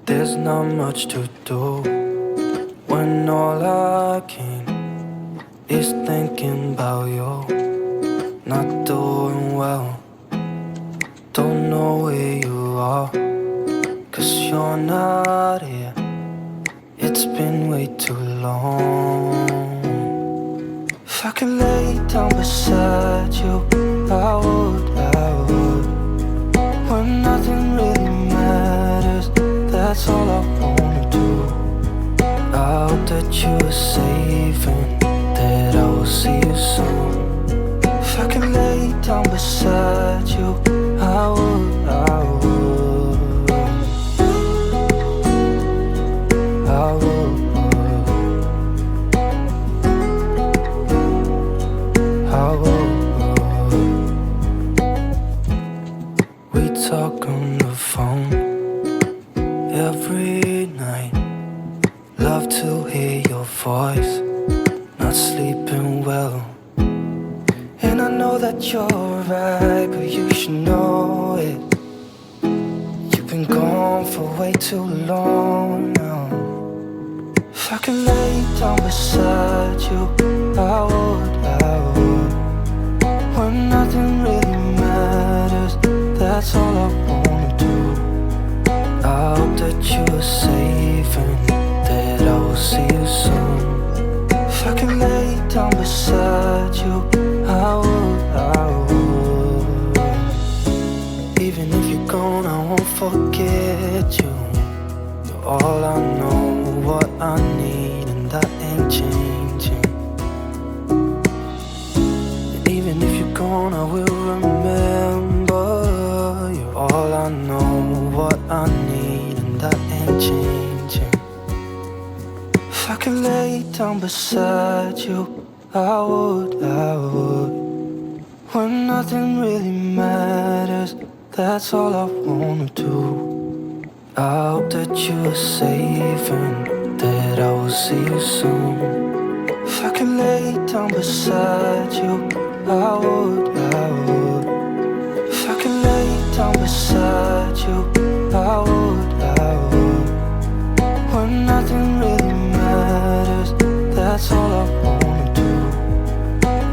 There's not much to do when all I can is thinking about you. Not doing well, don't know where you are, 'cause you're not here. It's been way too long. If I could lay down beside you, I would, when nothing really matters, that's all I wanna do. I hope that you are safe and that I will see you soon. If I could lay down beside you, I would, I would, I would, I would. We talk on the phone every night. Love to hear your voice. Not sleeping well, and I know that you're right, but you should know it. You've been gone for way too long now. If I could lay down beside you, I would, when nothing really matters, that's all I wanna do. I hope that you are safe and that I will see you soon. If I could lay down beside you, I would, I would. Even if you're gone, I won't forget you. You're all I know, what I need, and that ain't changing. And even if you're gone, I will remember. You're all I know, what I need, and that ain't changing. If I could lay down beside you, I would, when nothing really matters, that's all I wanna do. I hope that you are safe and that I will see you soon. If I could lay down beside you, I would, if I could lay down beside you, I would, when nothing really matters, that's all I wanna do.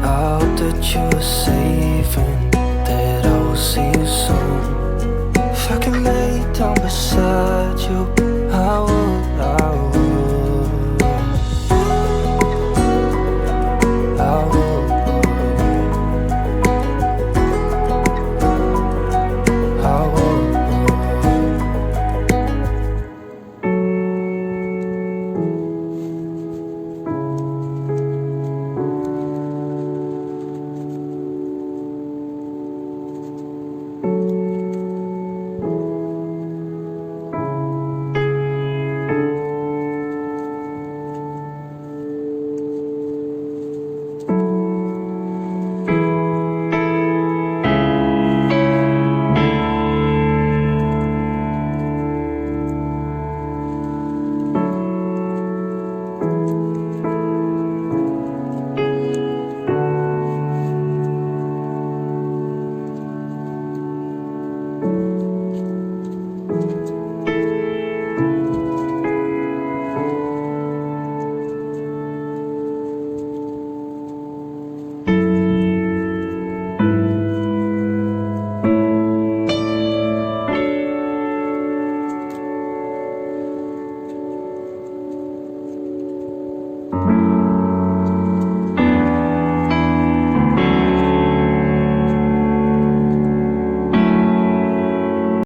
I hope that you are safe and that I will see you soon. If I could lay down beside you, I would,